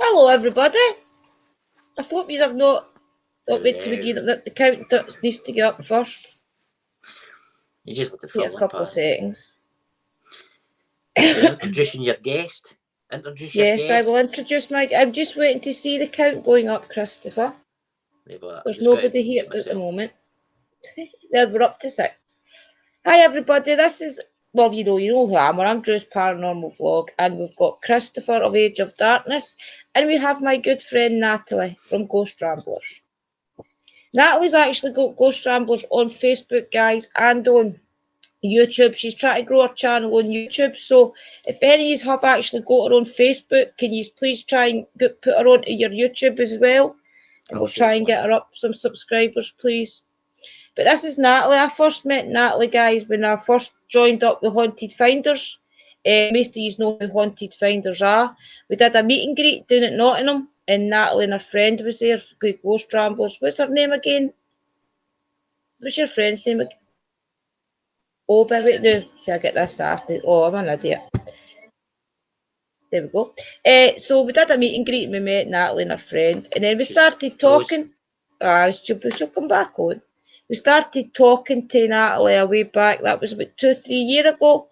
Hello, everybody. I thought you have not wait to begin that the count needs to get up first. You just have to Wait a couple of seconds. You're introducing your guest. Yes, I will introduce my. I'm just waiting to see the count going up, Christopher. There's nobody here at the moment. There, we're up to 6. Hi, everybody. This is, well, you know who I am. I'm Drew's Paranormal Vlog, and we've got Christopher of Age of Darkness, and we have my good friend Natalie from Ghost Ramblers. Natalie's actually got Ghost Ramblers on Facebook, guys, and on YouTube. She's trying to grow her channel on YouTube. So if any of you have actually got her on Facebook, can you please try and put her onto your YouTube as well? And we'll try and get her up some subscribers, please. But this is Natalie. I first met Natalie, guys, when I first joined up with Haunted Finders. Most of you know who Haunted Finders are. We did a meet and greet down at Nottingham, and Natalie and her friend was there for Ghost Ramblers. What's her name again? What's your friend's name again? Oh, but wait now, till I get this after. Oh, I'm an idiot. There we go. So we did a meet and greet, and we met Natalie and her friend, and then we started talking. She'll come back on. We started talking to Natalie a way back. That was about 2 or 3 years ago,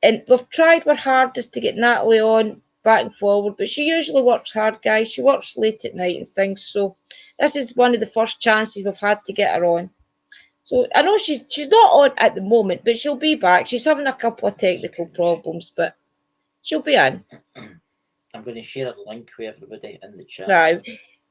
and we've tried our hardest to get Natalie on back and forward, but she usually works hard, guys. She works late at night and things, so this is one of the first chances we've had to get her on. So I know she's not on at the moment, but she'll be back. She's having a couple of technical problems, but she'll be in. I'm going to share a link with everybody in the chat. Right.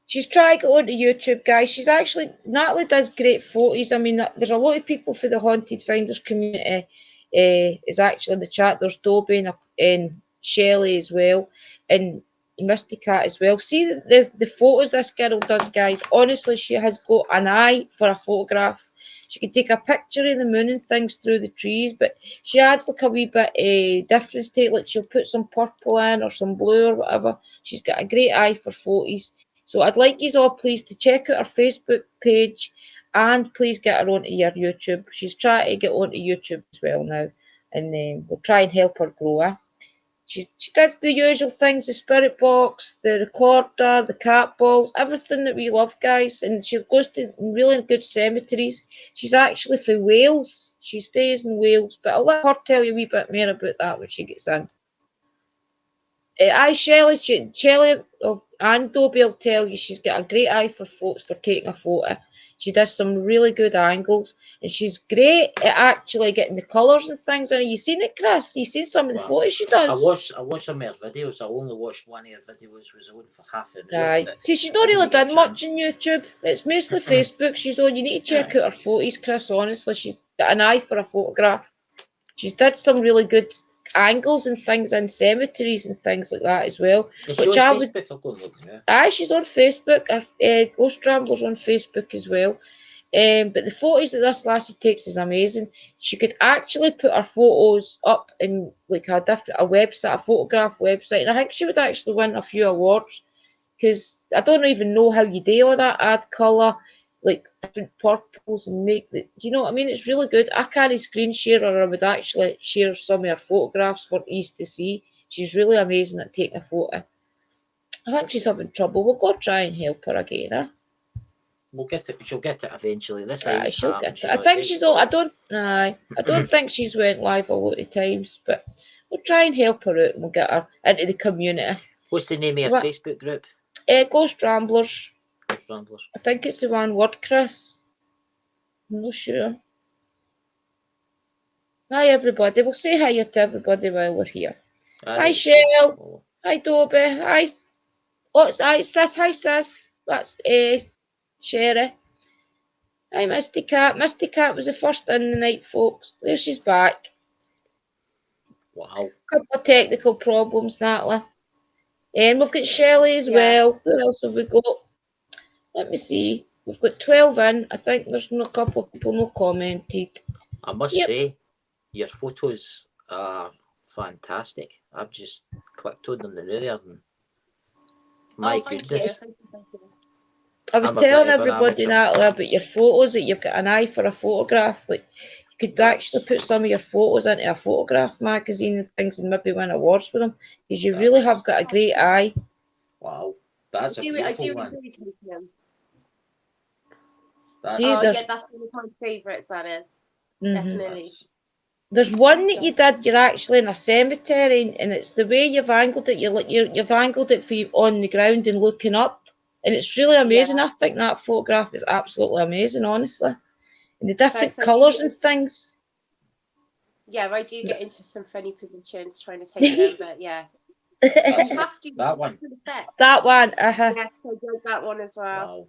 She's trying to go onto YouTube, guys. She's actually, Natalie does great photos. I mean, there's a lot of people for the Haunted Finders community is actually in the chat. There's Dobie and Shelley as well, and Misty Cat as well. See the photos this girl does, guys. Honestly, she has got an eye for a photograph. She can take a picture of the moon and things through the trees, but she adds like a wee bit difference to it. Like she'll put some purple in or some blue or whatever. She's got a great eye for photos. So I'd like you all please to check out her Facebook page and please get her onto your YouTube. She's trying to get onto YouTube as well now, and we'll try and help her grow her. She does the usual things, the spirit box, the recorder, the cat balls, everything that we love, guys. And she goes to really good cemeteries. She's actually from Wales. She stays in Wales, but I'll let her tell you a wee bit more about that when she gets in. Shelley and Dobie will tell you she's got a great eye for photos, for taking a photo. She does some really good angles, and she's great at actually getting the colours and things. And you seen it, Chris? You seen some of the photos she does? I watched some of her videos. I only watched one of her videos. Was on for half an hour. Right. See, she's not really done much on YouTube. It's mostly Facebook she's on. You need to check out her photos, Chris. Honestly, she's got an eye for a photograph. She's did some really good angles and things in cemeteries and things like that as well. Is she on Facebook? I'll go and look, yeah. Aye, she's on Facebook. Ghost Ramblers on Facebook as well. But the photos that this lassie takes is amazing. She could actually put her photos up in like a website, a photograph website, and I think she would actually win a few awards. Because I don't even know how you do all that, add colour, like different purples, and make the, you know what I mean? It's really good. I can't screen share her. I would actually share some of her photographs for Ease to see. She's really amazing at taking a photo. I think she's having trouble. We'll go try and help her again, eh? We'll get it. She'll get it eventually. This she'll get it. I think she's all. I don't think she's went live a lot of times, but we'll try and help her out and we'll get her into the community. What's the name of your Facebook group? Ghost Ramblers. Ghost Ramblers. I think it's the one word, Chris. I'm not sure. Hi, everybody. We'll say hi to everybody while we're here. Hi, Shell. Hi, Dobie. Hi. Hi, sis. Hi, sis. That's Sherry. Hi, Misty Cat. Misty Cat was the first in the night, folks. There she's back. Wow. Couple of technical problems, Natalie. And we've got Shelley as well. Who else have we got? Let me see. We've got 12 in. I think there's a couple of people not commented. I must say, your photos are fantastic. I've just clicked on them earlier. And my goodness. Thank you. I was telling everybody, Natalie, about your photos, that you've got an eye for a photograph. Like, you could actually put some of your photos into a photograph magazine and things and maybe win awards with them, because you really have got a great eye. Wow. That's a beautiful one. Enjoy taking them. That's, See, yeah, that's one of my favourites. That is definitely. There's one that you did. You're actually in a cemetery, and it's the way you've angled it. You've angled it for you on the ground and looking up, and it's really amazing. I think that photograph is absolutely amazing, honestly, and the different colours and things. Yeah, I do get into some funny positions trying to take them, but yeah. You have to. That one. That one. Yes, I did that one as well. Wow.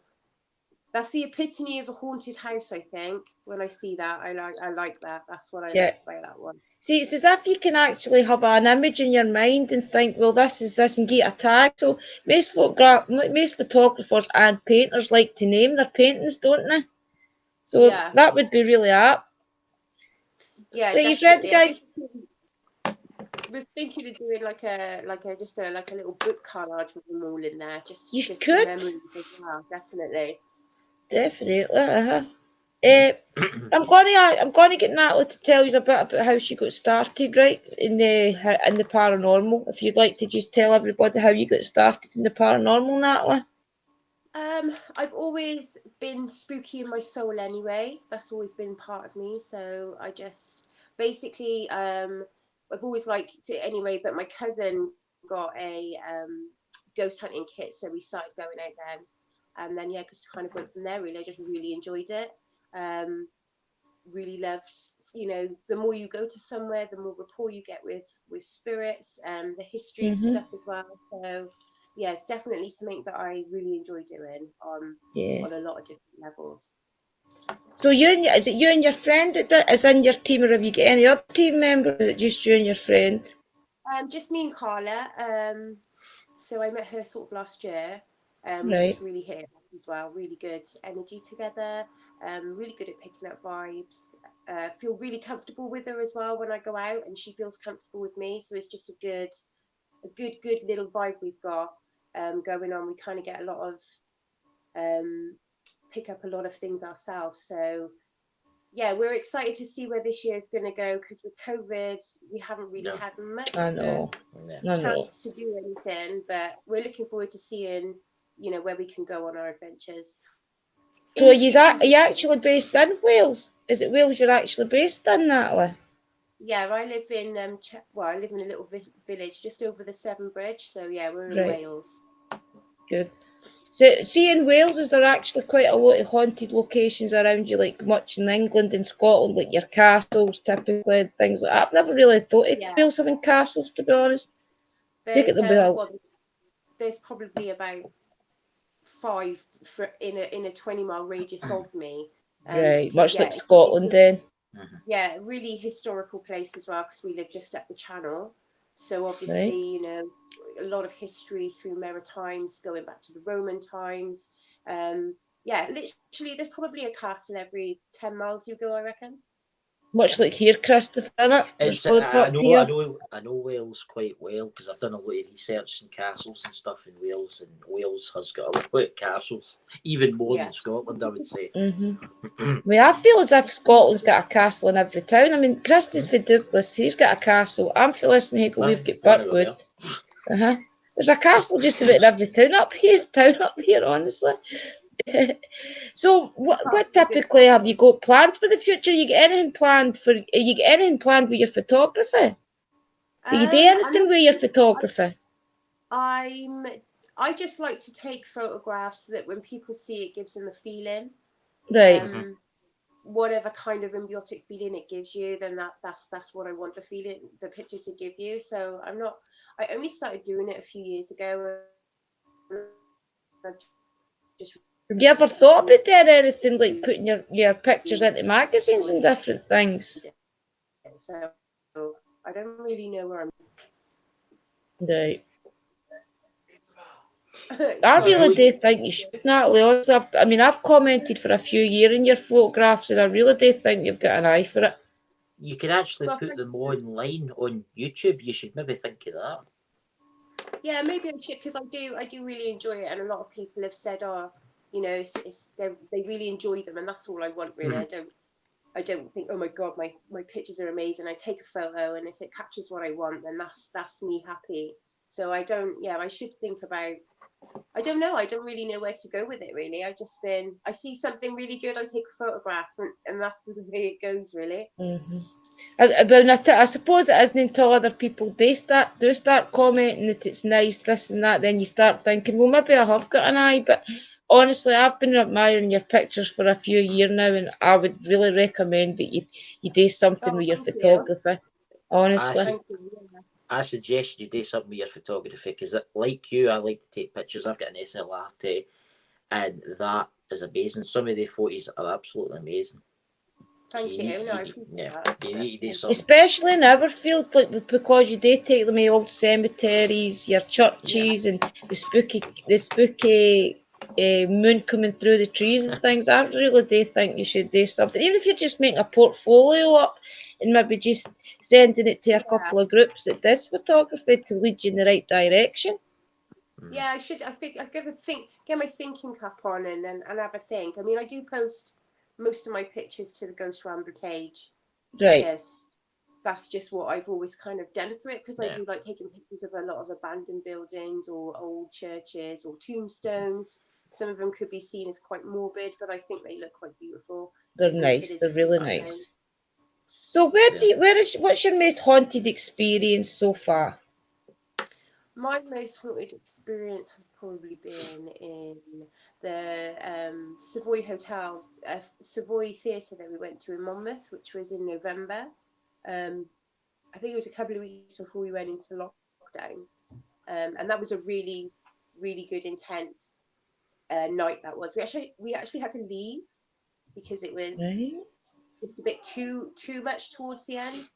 That's the epitome of a haunted house, I think. When I see that, I like that. That's what I like about that one. See, it's as if you can actually have an image in your mind and think, well, this is this, and get a tag. So most photographers and painters like to name their paintings, don't they? So that would be really apt. Yeah, so you ready, guys? I was thinking of doing like a little book collage with them all in there. Just could. Memories as well, definitely. Definitely. I'm going to get Natalie to tell you a bit about how she got started, right, in the paranormal. If you'd like to just tell everybody how you got started in the paranormal, Natalie. I've always been spooky in my soul anyway. That's always been part of me. So I just basically I've always liked it anyway. But my cousin got a ghost hunting kit, so we started going out then, and then just kind of went from there. Really, I just really enjoyed it. Really loved, the more you go to somewhere, the more rapport you get with spirits and the history of stuff as well. So yeah, it's definitely something that I really enjoy doing on a lot of different levels. So is it you and your friend that is in your team, or have you got any other team members? Is it just you and your friend? Just me and Carla. So I met her sort of last year. We just really hit it off as well. Really good energy together. Really good at picking up vibes. Feel really comfortable with her as well when I go out, and she feels comfortable with me. So it's just a good little vibe we've got going on. We kind of get a lot of pick up a lot of things ourselves. So yeah, we're excited to see where this year is going to go, because with COVID, we haven't really had much chance to do anything. But we're looking forward to seeing, where we can go on our adventures. So are you actually based in Wales? Is it Wales you're actually based in, Natalie? Yeah, I live in I live in a little village just over the Severn Bridge. So yeah, we're in Wales. Good. So, see, in Wales, is there actually quite a lot of haunted locations around you, like much in England and Scotland, like your castles, typically, and things like that? I've never really thought of Wales having castles, to be honest. There's probably about 5 in a 20-mile radius of me. Much like Scotland, then. Yeah, really historical place as well, because we live just up the channel. So obviously, a lot of history through Maritimes, going back to the Roman times. Literally, there's probably a castle every 10 miles you go, I reckon. Much like here, Christopher, innit? I know Wales quite well, because I've done a lot of research in castles and stuff in Wales, and Wales has got a lot of castles, even more than Scotland, I would say. I feel as if Scotland's got a castle in every town. I mean, Christie's for Douglas, he's got a castle. I'm for Lismahegel, we've got Birkwood. There's a castle just about in every town up here, honestly. So, what typically have you got planned for the future? Are you get anything planned with your photography? Do you do anything with your photography? I just like to take photographs so that when people see it, gives them a feeling. Right. Whatever kind of symbiotic feeling it gives you, then that's what I want the picture to give you. So I only started doing it a few years ago. Have you ever thought about doing anything like putting your pictures into magazines and different things? So I don't really know where I'm. Right. I really do think you should, Natalie. Honestly, I've commented for a few years in your photographs, and I really do think you've got an eye for it. You can actually put them online on YouTube. You should maybe think of that. Yeah, maybe I should, because I do really enjoy it, and a lot of people have said, they really enjoy them, and that's all I want, really. I don't think, oh my god, my pictures are amazing. I take a photo, and if it captures what I want, then that's me happy. So I should think about I don't know. I don't really know where to go with it, really. I see something really good, I take a photograph, and that's the way it goes, really. Mm-hmm. But I suppose it isn't until other people do start commenting that it's nice, this and that, then you start thinking, well, maybe I have got an eye. But honestly, I've been admiring your pictures for a few years now, and I would really recommend that you do something with your photography. Honestly. I suggest you do something with your photography, because like you, I like to take pictures. I've got an SLR too, and that is amazing. Some of the photos are absolutely amazing. Thank you. No, I appreciate that. You need to do something. Especially in Everfield, like, because you do take them to old cemeteries, your churches, and the spooky moon coming through the trees and things. I really do think you should do something, even if you're just making a portfolio up and maybe just sending it to a couple of groups that does photography to lead you in the right direction. Yeah, I should. I gotta get my thinking cap on and have a think. I mean, I do post most of my pictures to the Ghost Rambler page, right? Because that's just what I've always kind of done for it. Because I do like taking pictures of a lot of abandoned buildings or old churches or tombstones. Some of them could be seen as quite morbid, but I think they look quite beautiful. They're nice. They're really nice. So what's your most haunted experience so far? My most haunted experience has probably been in the Savoy Hotel, Savoy Theatre that we went to in Monmouth, which was in November. I think it was a couple of weeks before we went into lockdown. And that was a really, really good, intense night that was. We actually had to leave because it was just a bit too much towards the end.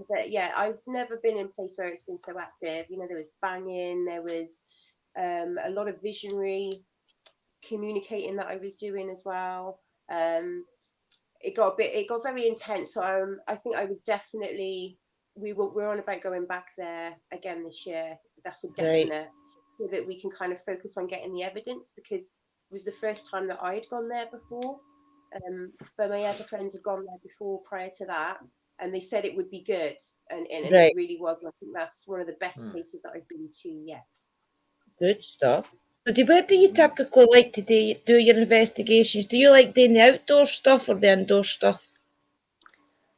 But yeah, I've never been in a place where it's been so active. You know, there was banging, there was a lot of visionary communicating that I was doing as well. It got very intense. So I think I would definitely, we're on about going back there again this year. That's a definite, so that we can kind of focus on getting the evidence, because it was the first time that I'd gone there before. But my other friends had gone there before prior to that, and they said it would be good, and it really was. And I think that's one of the best places that I've been to yet. Good stuff. So where do you typically like to do your investigations? Do you like doing the outdoor stuff or the indoor stuff?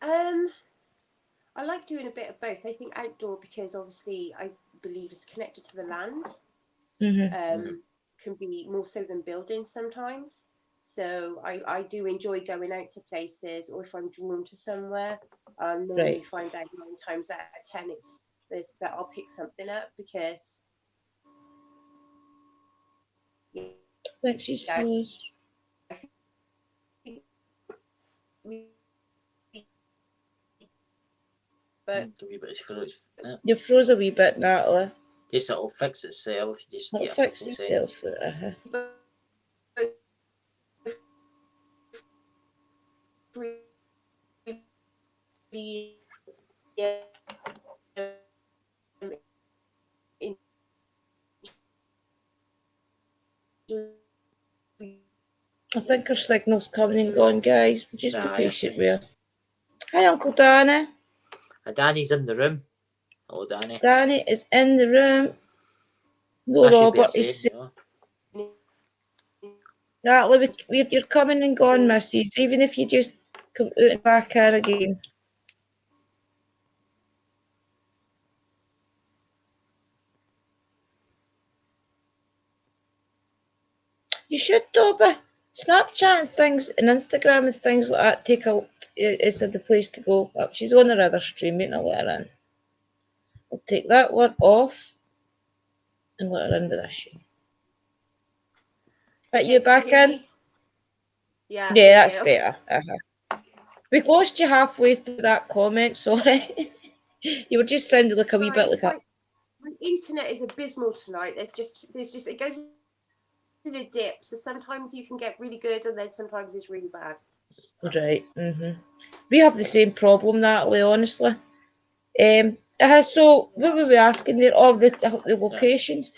I like doing a bit of both. I think outdoor, because obviously I believe it's connected to the land, can be more so than buildings sometimes. So I do enjoy going out to places, or if I'm drawn to somewhere, I'll normally find out 9 times out of 10 that I'll pick something up, because I think she's froze. But you froze a wee bit, Natalie. Just it'll fix itself. It'll fix itself. I think our signal's coming and going, guys. Just be patient with her. Hi, Uncle Danny. Danny's in the room. Hello, Danny. Danny is in the room. No, Robert is Natalie, you're coming and gone, missus, even if you just come out and back in again. You should, Dobby. Snapchat and things and Instagram and things like that is the place to go. Oh, she's on her other stream, ain't I? Let her in. I'll take that one off and let her in with this sheet. But you back in? Yeah, that's better. We lost you halfway through that comment, sorry. You were just sounding like a wee bit like that. My internet is abysmal tonight. There's just it goes in a dip. So sometimes you can get really good, and then sometimes it's really bad. Right. We have the same problem, Natalie, honestly. So what were we asking there? Of the locations.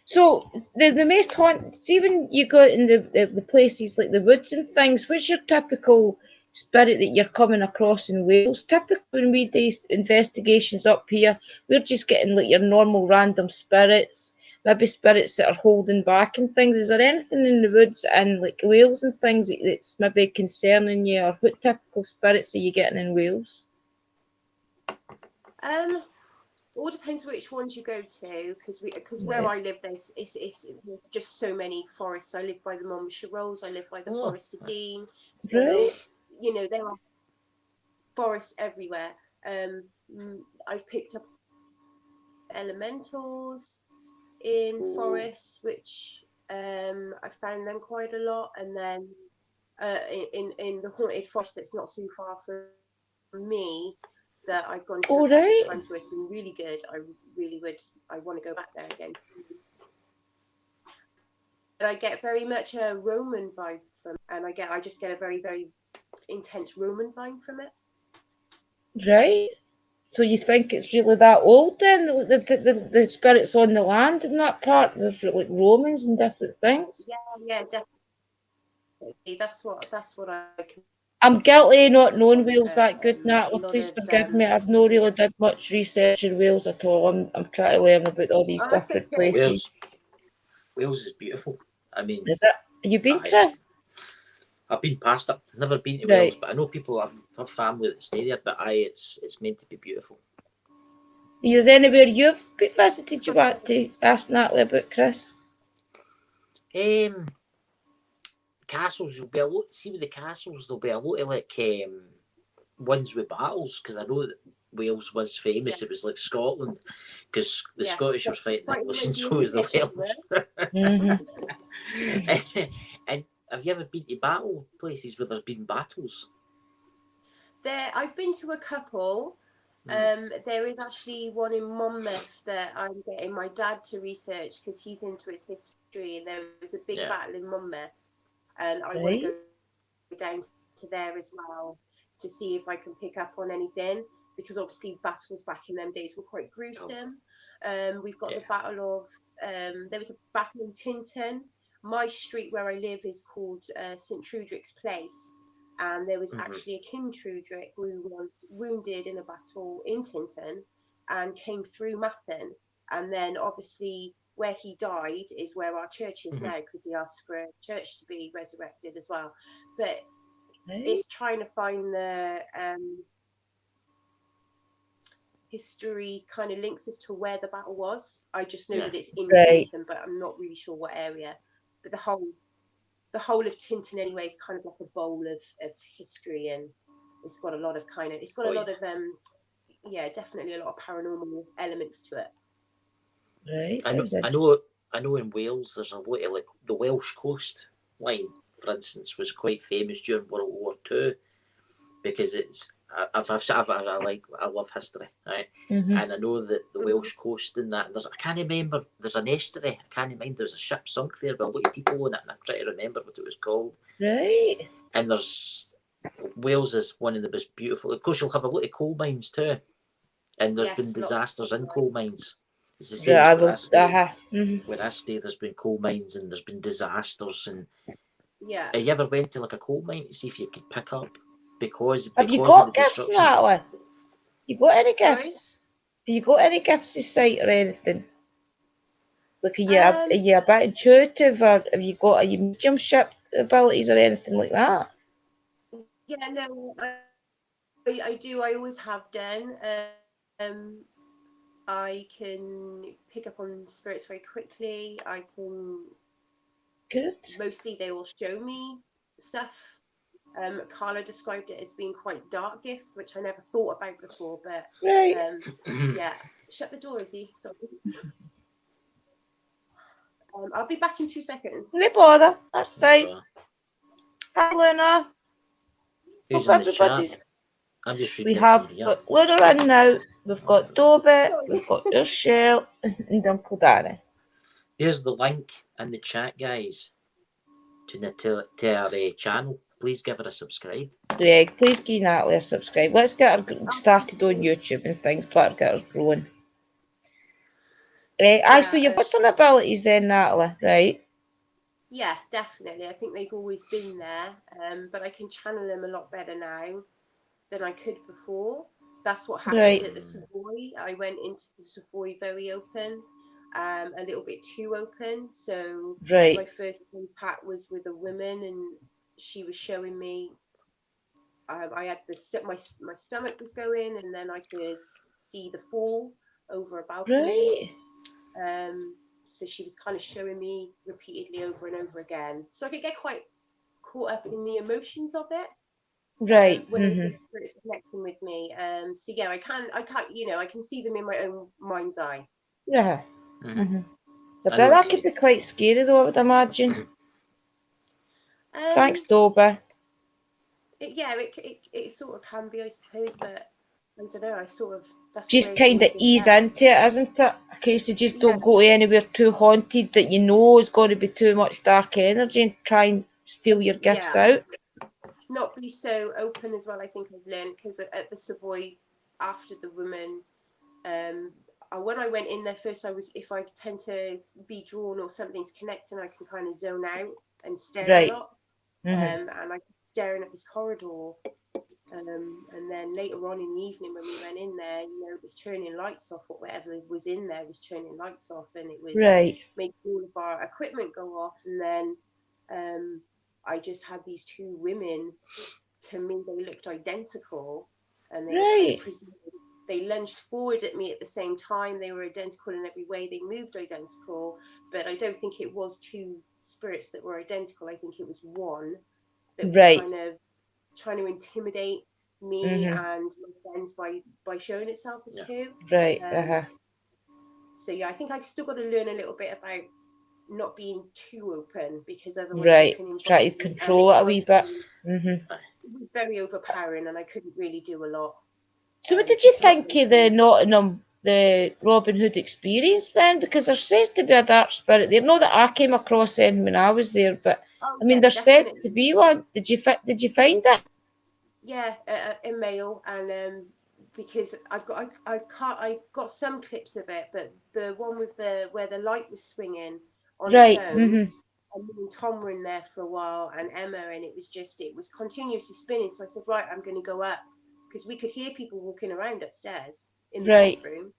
So the most haunted, even you go in the places like the woods and things, what's your typical spirit that you're coming across in Wales? Typically when we do investigations up here, we're just getting like your normal random spirits, maybe spirits that are holding back and things. Is there anything in the woods and like Wales and things that's maybe concerning you, or what typical spirits are you getting in Wales? All depends which ones you go to, because where I live, there's just so many forests. I live by the Monmouthshire Rolls. I live by the Forest of Dean. So there are forests everywhere. I've picked up elementals in forests, which I found them quite a lot, and then in the haunted forest that's not too far from me, that I've gone to a couple of times where it's been really good. I want to go back there again. But I get very much a Roman vibe from, and I just get a very, very intense Roman vibe from it. Right. So you think it's really that old then? The spirits on the land in that part? There's like Romans and different things? Yeah, definitely. That's what I can. I'm guilty of not knowing Wales that good, Natalie. Please forgive me. I've not really did much research in Wales at all. I'm trying to learn about all these different places. Wales is beautiful. I mean, is it? Have you been, Chris? I've been past it. Never been to Wales, but I know people have family that stay there. But it's meant to be beautiful. Is there anywhere you've visited you want to ask Natalie about, Chris? Castles, you'll be a lot. See with the castles, there'll be a lot of like ones with battles, because I know that Wales was famous. It was like Scotland, because the Scottish were fighting the English, and so was the Welsh. And have you ever been to battle places where there's been battles? I've been to a couple. There is actually one in Monmouth that I'm getting my dad to research, because he's into its history, and there was a big battle in Monmouth, and I want to go down to there as well to see if I can pick up on anything, because obviously battles back in them days were quite gruesome. We've got the battle of there was a battle in Tintern. My street where I live is called St Trudrick's Place, and there was actually a King Trudrick who was wounded in a battle in Tintern and came through Mathen, and then obviously where he died is where our church is now, because he asked for a church to be resurrected as well. But it's trying to find the history kind of links as to where the battle was. I just know that it's in Tintern, but I'm not really sure what area. But the whole of Tintern anyway is kind of like a bowl of history, and it's got a lot of definitely a lot of paranormal elements to it. I know in Wales there's a lot of like the Welsh coast line, for instance, was quite famous during World War II, because it's I love history, right? And I know that the Welsh coast and that I can't remember. There's an estuary. I can't remember. There's a ship sunk there with a lot of people on it, and I'm trying to remember what it was called. Right. And Wales is one of the most beautiful. Of course, you'll have a lot of coal mines too, and there's been disasters in coal mines. It's the same as where I stay. There's been coal mines and there's been disasters. And have you ever went to like a coal mine to see if you could pick up? Have you got gifts, Natalie? You got any gifts? Have you got any gifts to sight or anything? Like, are you a bit intuitive, or have you got mediumship abilities or anything like that? Yeah, no, I do. I always have done. I can pick up on spirits very quickly. I can. Good. Mostly, they will show me stuff. Carla described it as being quite dark gift, which I never thought about before. But yeah, shut the door, Izzy. Sorry. I'll be back in 2 seconds. No bother. That's fine. Hi, Luna. Who's in the chat? I'm just reading. We have got Luna in now. We've got Dobby. We've got Urshel and Uncle Danny. Here's the link in the chat, guys, to our channel. Please give her a subscribe. Yeah, please give Natalie a subscribe. Let's get her started on YouTube and things. Try to get her growing. Right, so you've got some abilities then, Natalie, right? Yeah, definitely. I think they've always been there, but I can channel them a lot better now than I could before. That's what happened at the Savoy. I went into the Savoy very open, a little bit too open. So Right. my first contact was with a woman, and she was showing me. I had my stomach was going, and then I could see the fall over a balcony. Right. So she was kind of showing me repeatedly over and over again. So I could get quite caught up in the emotions of it. Right. When it's connecting with me. So yeah, I can't, I can see them in my own mind's eye. Yeah. So, but that could be quite scary, though, I would imagine. Thanks, Dobby. It sort of can be, I suppose, but I don't know. I sort of that's just kind of ease into it, isn't it? In case you just don't go to anywhere too haunted that you know is going to be too much dark energy, and try and feel your gifts out. Not be so open as well. I think I've learned, because at the Savoy, after the woman, when I went in there first, if I tend to be drawn or something's connecting, I can kind of zone out and stare a lot. And I kept staring at this corridor. And then later on in the evening, when we went in there, it was turning lights off, or whatever was in there was turning lights off, and it was making all of our equipment go off. And then I just had these two women. To me, they looked identical, and they were kind of they lunged forward at me at the same time. They were identical in every way. They moved identical, but I don't think it was two spirits that were identical. I think it was one that was kind of trying to intimidate me and my friends by showing itself as two. So yeah, I think I've still got to learn a little bit about not being too open, because otherwise you can try to control it a wee bit. It was very overpowering, and I couldn't really do a lot. So what did you think of the Nottingham, the Robin Hood experience then? Because there's said to be a dark spirit there. Not that I came across anything when I was there, but I mean, there's said to be one. Did you find it? Yeah, in Mail, and because I've got some clips of it, but the one with where the light was swinging on its own, and me and Tom were in there for a while, and Emma, and it was continuously spinning. So I said, right, I'm going to go up, because we could hear people walking around upstairs in the top room.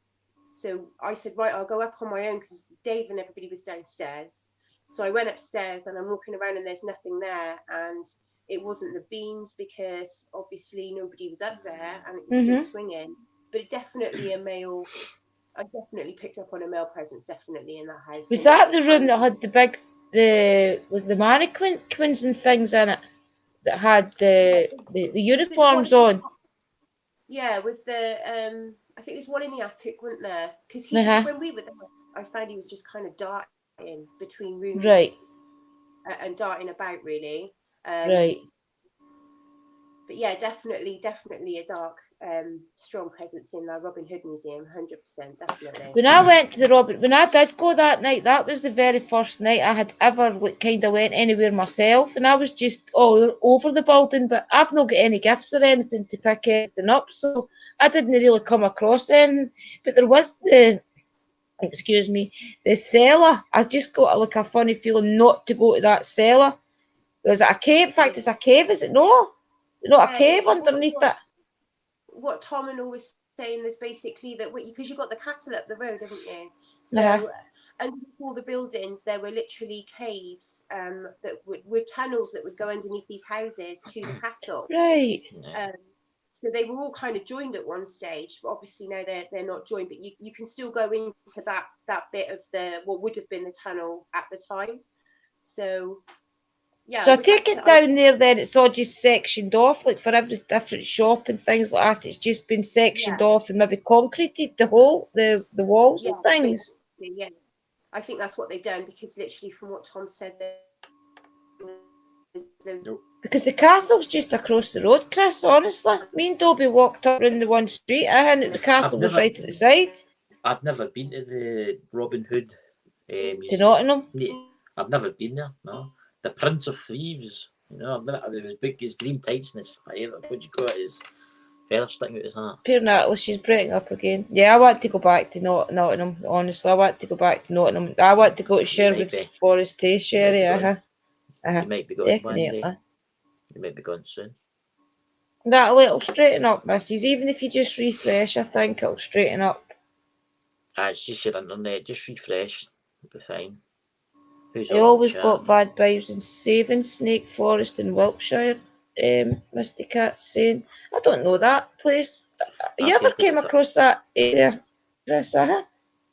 So I said, right, I'll go up on my own, because Dave and everybody was downstairs. So I went upstairs, and I'm walking around, and there's nothing there, and it wasn't the beams, because obviously nobody was up there, and it was still swinging. But it definitely I definitely picked up on a male presence, definitely, in that house. Was that the room that had the mannequins and things in it, that had the uniforms on? Yeah, with the I think there's one in the attic, wasn't there? Because when we were there, I found he was just kind of darting between rooms, and darting about, really. But yeah, definitely a dark, strong presence in the Robin Hood Museum, 100%, definitely. When I did go that night, that was the very first night I had ever kind of went anywhere myself, and I was just all over the building, but I've not got any gifts or anything to pick anything up, so I didn't really come across anything. But there was the cellar. I just got a funny feeling not to go to that cellar. Was it a cave? In fact, it's a cave, is it not? Not a cave underneath it. What Tom and all was saying is basically that because you've got the castle up the road, haven't you? So underneath all the buildings, there were literally caves that were tunnels that would go underneath these houses to the castle. So they were all kind of joined at one stage, but obviously now they're not joined. But you can still go into that bit of what would have been the tunnel at the time. So. Yeah, so I take it down there then it's all just sectioned off, like for every different shop and things like that, it's just been sectioned off and maybe concreted the walls and things. Yeah, I think that's what they've done, because literally from what Tom said, because the castle's just across the road, Chris, honestly. Me and Dobby walked up in the one street, and the castle was right at the side. I've never been to the Robin Hood museum. To Nottingham? I've never been there, no. The Prince of Thieves, I've never, his green tights and his fire, what do you call it, his feather sticking out his hat. Poor Natalie, she's breaking up again. Yeah, I want to go back to Nottingham, honestly. I want to go back to Nottingham. I want to go to Sherwood Forest Day, Sherry. You might be going definitely. One day. You might be going soon. Natalie, it'll straighten up, missus. Even if you just refresh, I think it'll straighten up. It's just your internet, just refresh, it'll be fine. Who's I always got bad vibes in Saving Snake Forest in Wiltshire. Misty Cat's saying, I don't know that place. You ever came across that area, Chris?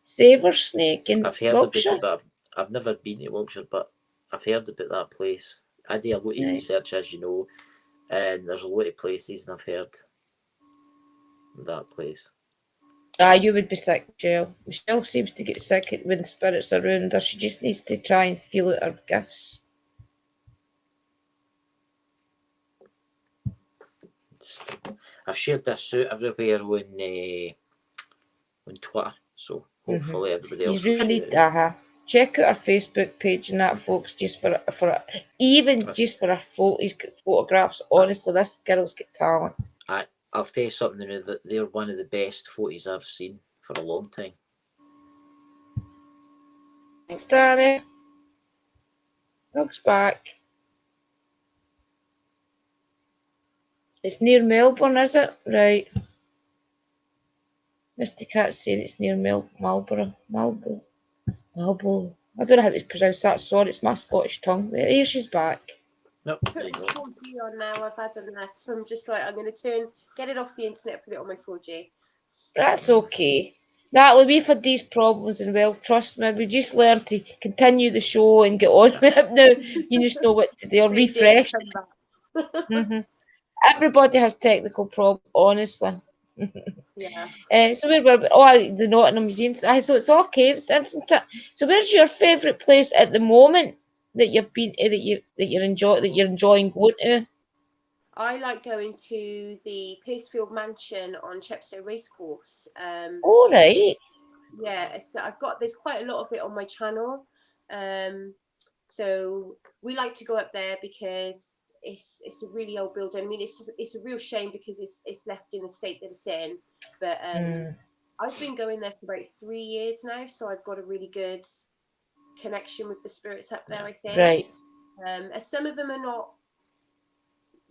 Saver Snake in I've heard Wiltshire. about it, but I've never been to Wiltshire, but I've heard about that place. I do a lot of research, as you know, and there's a lot of places, and I've heard that place. You would be sick, Jill. Michelle seems to get sick when spirits are around her. She just needs to try and feel out her gifts. I've shared this out everywhere on Twitter, so hopefully everybody else will share it. Check out our Facebook page and that, folks, just for even just for our photographs. Honestly, this girl's got talent. I'll tell you something, that they're one of the best photos I've seen for a long time. Thanks, Danny. Dog's back. It's near Melbourne, is it? Right. Misty Cat's saying it's near Marlborough. I don't know how to pronounce that. Sorry, it's my Scottish tongue. Here she's back. Nope. Put my 4G on now. I've had enough. I'm just like, I'm going to get it off the internet, put it on my 4G. That's okay. Natalie, we've had these problems, and well, trust me, we just learn to continue the show and get on with it now. You just know what to do. Refresh. Everybody has technical problems, honestly. Yeah. So we were the Nottingham Museum. So it's all caves, isn't it? So where's your favourite place at the moment that you've been that you're enjoying going to? I like going to the Piercefield Mansion on Chepstow Racecourse. All right. Yeah, there's quite a lot of it on my channel. So we like to go up there because it's a really old building. I mean, it's a real shame because it's left in the state that it's in. But I've been going there for about 3 years now, so I've got a really good connection with the spirits up there, I think. Right. Some of them are not.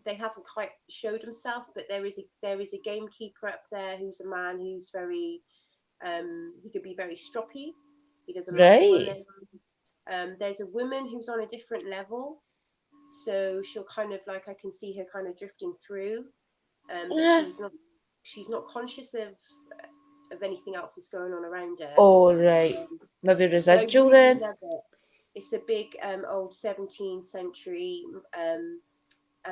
They haven't quite showed himself, but there is a gamekeeper up there who's a man who's very. He could be very stroppy. He doesn't like there's a woman who's on a different level, so she'll kind of like I can see her kind of drifting through, but she's not conscious of anything else that's going on around her. Oh right, maybe residual really then. It's a big old 17th century, and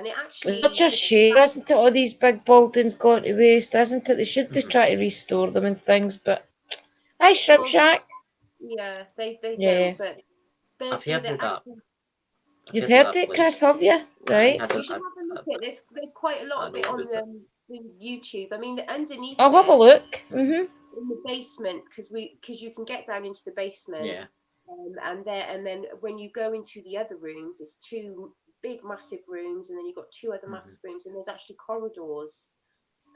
it actually. It's such a shame, isn't it? All these big buildings gone to waste, isn't it? They should be trying to restore them and things, but hi, Shrimp Shack. Yeah, they don't, but I've heard of that. You've heard it, Chris, have you? Right. You should have a look at this. There's quite a lot of it on YouTube. I mean, underneath. I'll have a look. In the basement, because you can get down into the basement. Yeah. And then when you go into the other rooms, there's 2 big massive rooms, and then you've got 2 other massive rooms, and there's actually corridors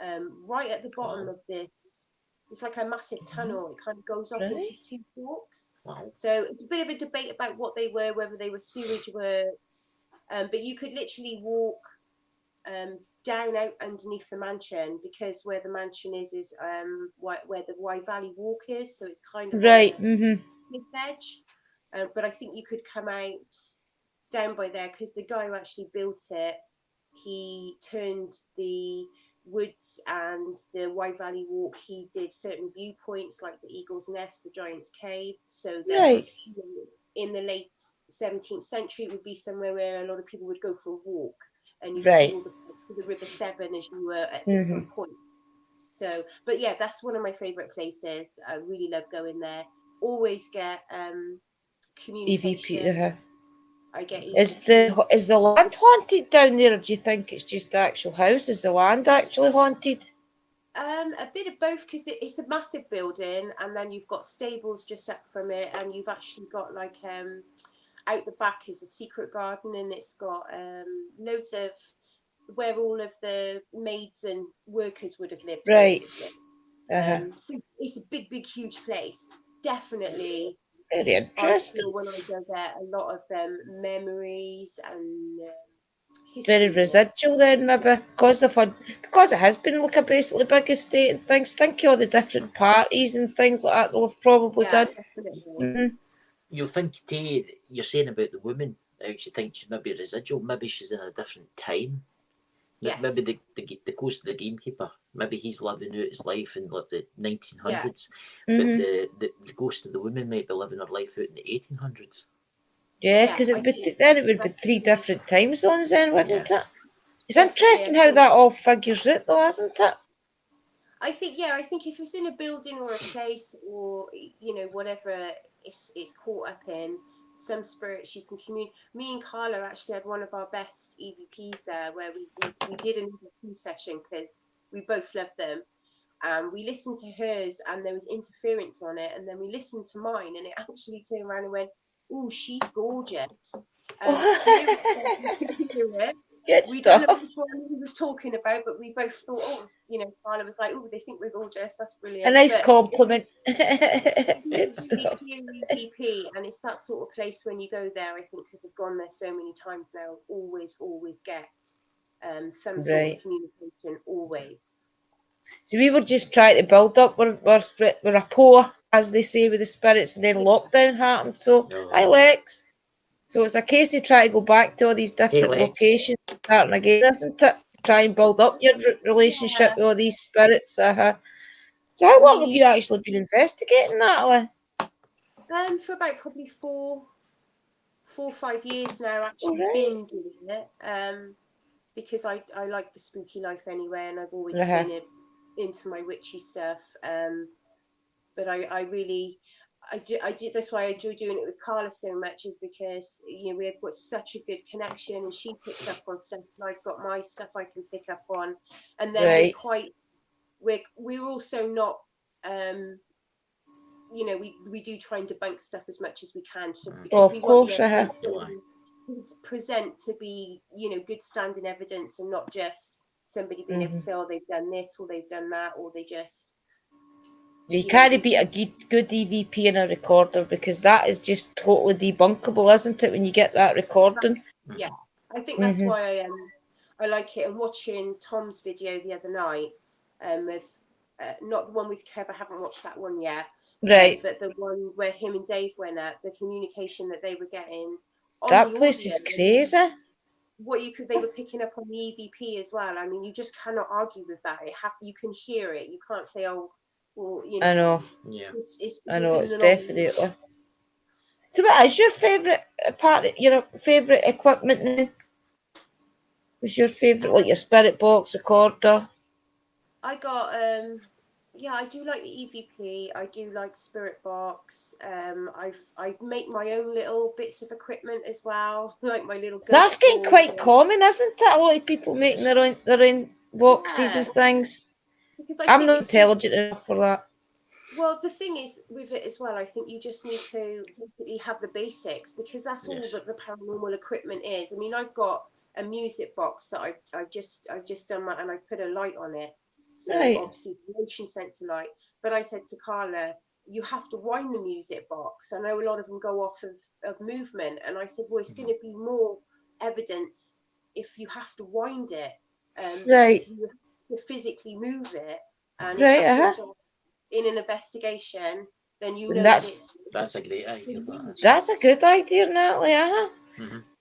right at the bottom of this. It's like a massive tunnel. It kind of goes off into 2 forks. Wow. So it's a bit of a debate about what they were, whether they were sewage works. But you could literally walk down out underneath the mansion, because where the mansion is where the Wye Valley Walk is. So it's kind of right. cliff edge. But I think you could come out down by there, because the guy who actually built it, he turned the woods and the Wye Valley Walk, he did certain viewpoints like the Eagle's Nest, the Giant's Cave, so that in the late 17th century it would be somewhere where a lot of people would go for a walk, and you see all the River Severn as you were at different points. So, but yeah, that's one of my favourite places. I really love going there. Always get communication. EVP. I get EVP. Is the land haunted down there, or do you think it's just the actual house? Is the land actually haunted? A bit of both, because it's a massive building, and then you've got stables just up from it, and you've actually got like out the back is a secret garden, and it's got loads of where all of the maids and workers would have lived. Right. So it's a big, huge place. Definitely. Very interesting. I feel when I go there, a lot of memories and very residual then, maybe, because it has been like a basically big estate and things. Think of all the different parties and things like that they'll have probably done. Definitely. You'll think, you're saying about the woman, how you think she's maybe residual, maybe she's in a different time. Yes. Maybe the ghost of the gamekeeper, maybe he's living out his life in like the 1900s, but the ghost of the woman might be living her life out in the 1800s. Yeah, because then it would be 3 different time zones then, wouldn't it? It's interesting how that all figures out though, isn't it? I think if it's in a building or a place or, you know, whatever it's caught up in, some spirits you can communicate. Me and Carla actually had one of our best EVPs there where we did an EVP session because we both loved them. We listened to hers and there was interference on it, and then we listened to mine and it actually turned around and went, "Oh, she's gorgeous." Good we stuff. don't know which one he was talking about, but we both thought, oh, you know, Carla was like, "Oh, they think we're gorgeous. That's brilliant." A nice compliment. Good stuff. EVP, and it's that sort of place when you go there, I think, because I've gone there so many times now, always gets some sort of communication, always. So we were just trying to build up our rapport, as they say, with the spirits, and then lockdown happened. So, hi Lex. So it's a case of trying to go back to all these different locations, starting again, isn't it? Try and build up your relationship with all these spirits. So how long have you actually been investigating, Natalie? For about probably 4 or 5 years now, actually been doing it. Because I like the spooky life anyway, and I've always been into my witchy stuff. But I do. That's why I enjoy doing it with Carla so much, is because, you know, we've got such a good connection, and she picks up on stuff, and I've got my stuff I can pick up on, and then we're also not, you know, we do try and debunk stuff as much as we can, so because we want the evidence to present to be, you know, good standing evidence, and not just somebody being able to say, oh, they've done this or they've done that, or they just. You can't beat a good EVP in a recorder, because that is just totally debunkable, isn't it, when you get that recording? I think that's why I like it. And watching Tom's video the other night, with not the one with Kev, I haven't watched that one yet. But the one where him and Dave went at, the communication that they were getting. That place is crazy. They were picking up on the EVP as well. I mean, you just cannot argue with that. You can hear it. You can't say, oh, well, you know. I know. Yeah. I know, it's definitely. So, what is your favourite part? Your favourite equipment then? Was your favourite, like your spirit box, recorder? I got I do like the EVP. I do like spirit box. I make my own little bits of equipment as well, like my little. That's getting quite common, isn't it? A lot of people making their own boxes and things. I'm not intelligent enough for that. Well, the thing is with it as well, I think you just need to have the basics, because that's all that the paranormal equipment is. I mean, I've got a music box that I've just done that, and I put a light on it. So obviously motion sensor light. But I said to Carla, you have to wind the music box. I know a lot of them go off of movement, and I said, well, it's going to be more evidence if you have to wind it, because you have to physically move it, and in an investigation, then you know that's a great idea. That's a good idea, Natalie.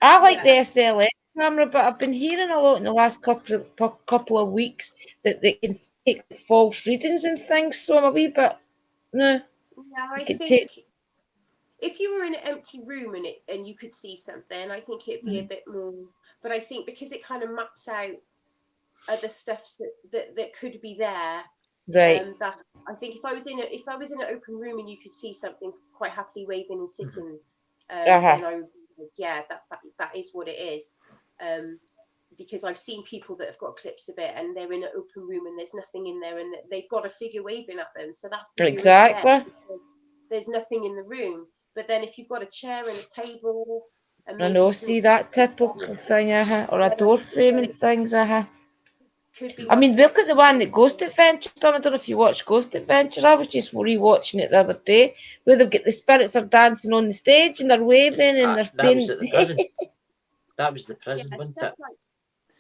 I like the SLS camera, but I've been hearing a lot in the last couple of weeks that they can take false readings and things. So I'm a wee bit Yeah, I think if you were in an empty room and you could see something, I think it'd be a bit more. But I think because it kind of maps out other stuff that could be there. That's. I think if I was in an open room and you could see something quite happily waving and sitting, then that is what it is. Because I've seen people that have got clips of it, and they're in an open room and there's nothing in there, and they've got a figure waving at them. So that figure is there because there's nothing in the room. But then if you've got a chair and a table, I know, see that typical thing, or a door frame and things, I mean, look at the one that Ghost Adventures done. I don't know if you watched Ghost Adventures. I was just rewatching it the other day, where they've got the spirits are dancing on the stage and they're waving and they're that was at the prison. That was the prison, wasn't it?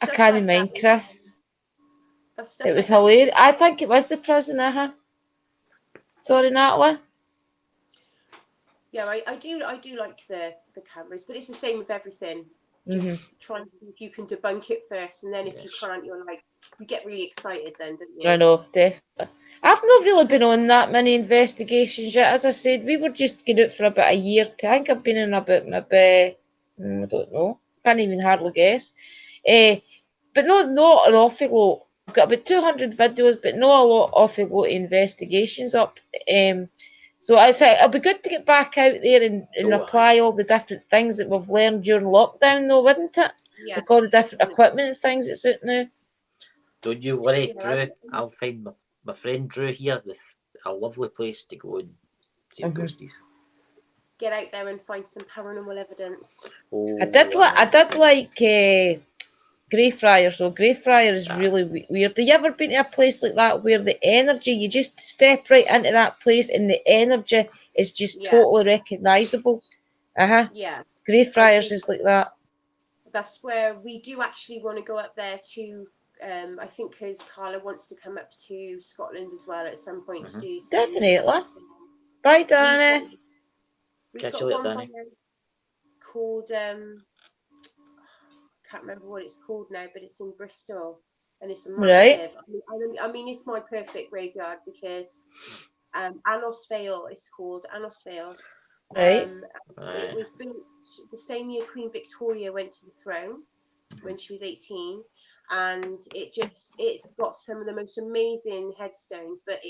I can't like mind, Chris. It was like hilarious. I think it was the prison, Sorry, Natalie. Yeah, I do like the cameras, but it's the same with everything. Just try and see if you can debunk it first, and then if you can't, you're like, you get really excited then, don't you? I know, definitely. I've not really been on that many investigations yet. As I said, we were just going out for about a year. I think I've been in about maybe, I don't know, can't even hardly guess. But not an awful lot. I've got about 200 videos, but not a awful lot of investigations up. So I say it'll be good to get back out there and apply all the different things that we've learned during lockdown, though, wouldn't it? Yeah. Like all the different equipment and things that's out now. Don't you worry, Drew. I'll find my friend Drew here. A lovely place to go and see ghosties. Get out there and find some paranormal evidence. Oh, I did like Greyfriars, though. Greyfriars is really weird. Have you ever been to a place like that where the energy, you just step right into that place and the energy is just totally recognisable? Yeah. Greyfriars is like that. That's where we do actually want to go up there to. I think because Carla wants to come up to Scotland as well at some point to do some. Definitely. Bye, Danny. We've got one place called. I can't remember what it's called now, but it's in Bristol, and it's a massive. Right. I mean, it's my perfect graveyard because Anos Vale is called Anos Vale. It was built the same year Queen Victoria went to the throne when she was 18, and it's got some of the most amazing headstones, but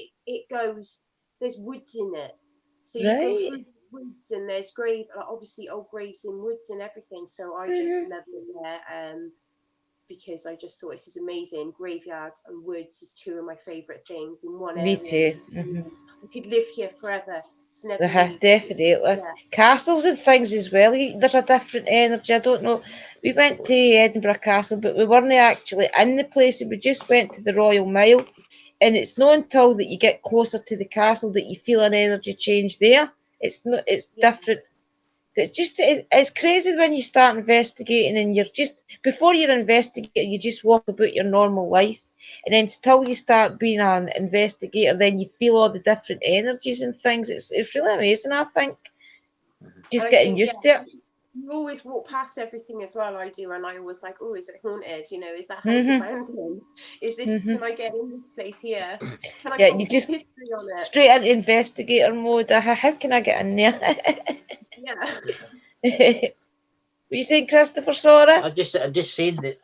there's woods in it, so you go through woods and there's obviously old graves in woods and everything, so I just loved it there because I just thought this is amazing. Graveyards and woods is two of my favorite things in one area. Me too. I could live here forever. Definitely. Yeah. Castles and things as well. There's a different energy. I don't know. We went to Edinburgh Castle, but we weren't actually in the place. We just went to the Royal Mile. And it's not until that you get closer to the castle that you feel an energy change there. It's not. It's different. It's crazy when you start investigating and you're just, before you're investigating, you just walk about your normal life. And then till you start being an investigator, then you feel all the different energies and things. It's really amazing, I think. Just getting used to it. You always walk past everything as well, I do, and I always like, oh, is it haunted? Is that house abandoned? Is this, can I get in this place here? Can I get you just history on it? Straight into investigator mode. How can I get in there? Yeah. What you saying, Christopher? Sorry? I'm just saying that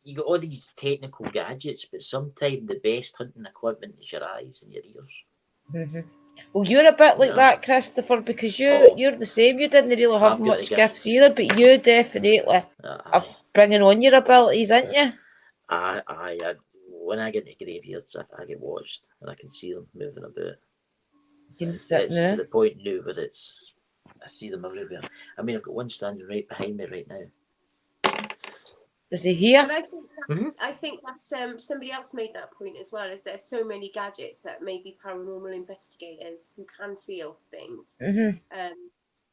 you got all these technical gadgets, but sometimes the best hunting equipment is your eyes and your ears. Well, you're a bit like that, Christopher, because you're the same. You didn't really have much gifts either, but you definitely are bringing on your abilities, aren't you? When I get to graveyards, I get watched and I can see them moving about. It's to the point now where I see them everywhere. I mean, I've got one standing right behind me right now. Is he here? But I think that's somebody else made that point as well. Is there so many gadgets that maybe paranormal investigators who can feel things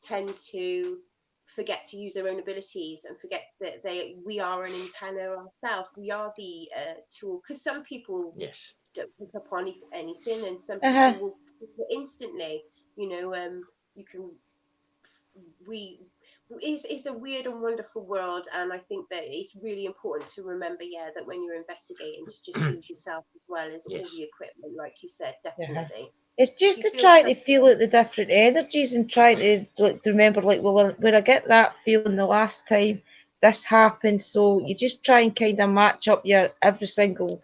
tend to forget to use their own abilities and forget that we are an antenna ourselves. We are the tool, because some people don't pick up on anything, and some people will pick it instantly. You can. It's a weird and wonderful world, and I think that it's really important to remember, that when you're investigating, to just use yourself as well as all the equipment, like you said, definitely. It's just to try to feel out the different energies and try to remember, well, when I get that feeling the last time this happened, so you just try and kind of match up your every single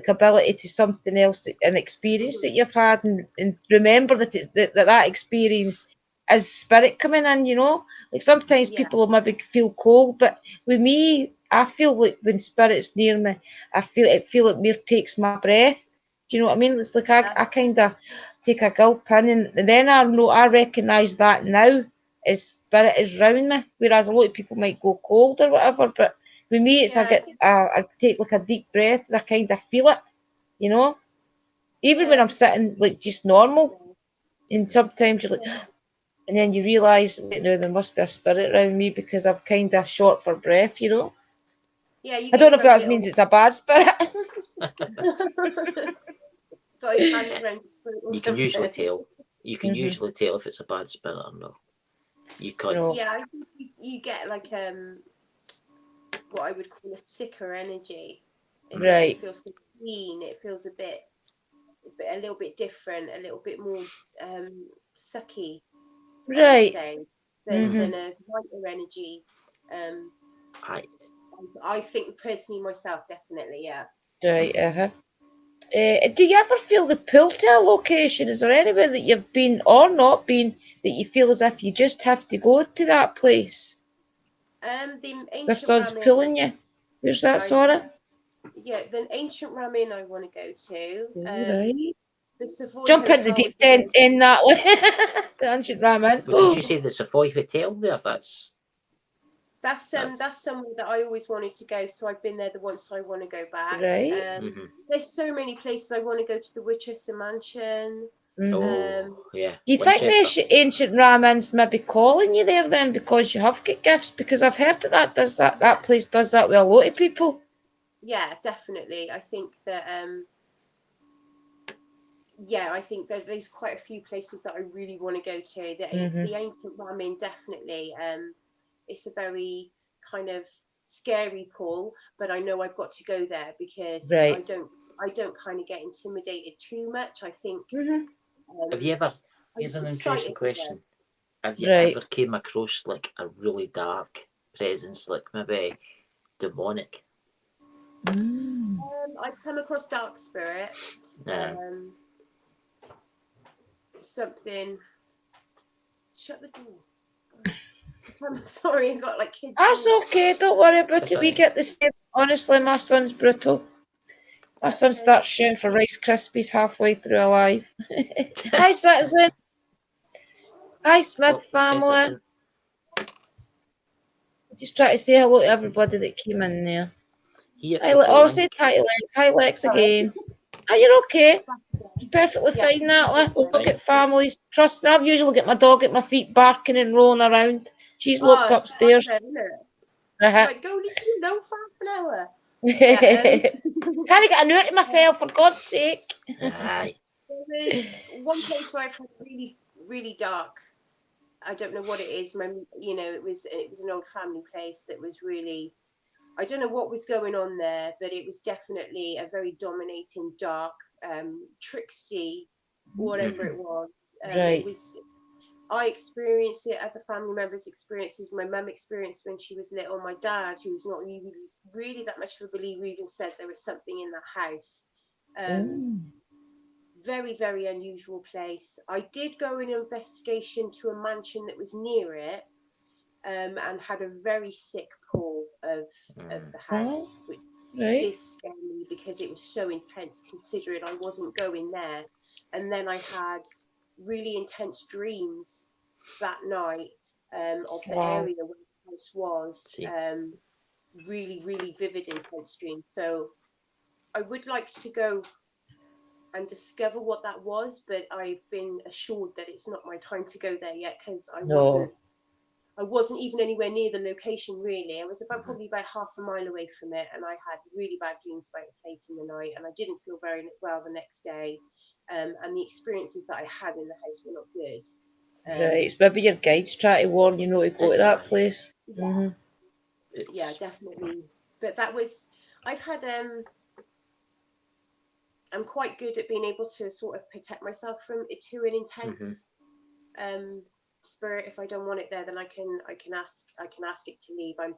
ability to something else, an experience that you've had, and remember that experience is spirit coming in, like sometimes people will maybe feel cold, but with me, I feel like when spirit's near me, I feel it mere takes my breath. Do you know what I mean? It's like I kind of take a gulp in, and then I recognise that now as spirit is round me, whereas a lot of people might go cold or whatever, but with me it's I take like a deep breath and I kind of feel it, even when I'm sitting like just normal, and sometimes you're like, and then you realise, wait, no, there must be a spirit around me because I'm kind of short for breath, Yeah, I don't know if that means it's a bad spirit. Got his hands around. You can usually tell. You can usually tell if it's a bad spirit or not. You can. Yeah, I think you get like what I would call a sicker energy. It doesn't feel so clean. It feels a little bit different, a little bit more sucky. I would say than a lighter energy. I think personally myself, definitely, yeah. Right. Do you ever feel the pull to a location? Is there anywhere that you've been or not been that you feel as if you just have to go to that place? The ancient If someone's ramen, pulling you, where's that sort of? Yeah, the ancient ramen I want to go to. Right. The Savoy Jump Hotel in the deep end that way. The ancient ramen. Well, did you say the Savoy Hotel there? That's somewhere that I always wanted to go. So I've been there the once. I want to go back. Right. There's so many places I want to go to. The Winchester Mansion. Yeah. Do you think the ancient ramen's maybe calling you there then because you have got gifts? Because I've heard that place does that with a lot of people. Yeah, definitely. I think that I think that there's quite a few places that I really want to go to. The ancient ramen, definitely. It's a very kind of scary pull, but I know I've got to go there because I don't kind of get intimidated too much. I think. Have you ever? Here's an interesting question. Have you ever came across like a really dark presence, like maybe demonic? I've come across dark spirits. Something. Shut the door. I'm sorry, I got like kids. That's okay, don't worry about it. We get the same. Honestly, my son's brutal. My son starts shouting for Rice Krispies halfway through a live. Hi, Citizen. Hi, Smith family. Just try to say hello to everybody that came in there. Say hi to Lex. Hi, Lex again. Oh, you're okay. You're perfectly fine, Natalie. We'll get families. Trust me, I've usually got my dog at my feet barking and rolling around. She's locked upstairs. Like, go no for half an hour. Can't get a hour to myself, for God's sake. Aye. There's one place where I've had really, really dark. I don't know what it is. It was an old family place that was really. I don't know what was going on there, but it was definitely a very dominating, dark, tricksty, whatever it was. It was. I experienced it. Other family members experienced it. My mum experienced when she was little. My dad, who's not really that much of a believer, even said there was something in that house. Very, very unusual place. I did go in an investigation to a mansion that was near it, and had a very sick pull of the house, which did scare me because it was so intense considering I wasn't going there. And then I had really intense dreams that night of the area where the house was. Really, really vivid, intense dreams. So I would like to go and discover what that was, but I've been assured that it's not my time to go there yet because I wasn't even anywhere near the location really. I was probably about half a mile away from it, and I had really bad dreams about the place in the night, and I didn't feel very well the next day. And the experiences that I had in the house were not good. It's maybe your guides try to warn you not to go to that place. Yeah, definitely. But that was, I've had I'm quite good at being able to sort of protect myself from it to an intense spirit. If I don't want it there, then I can ask it to leave. I'm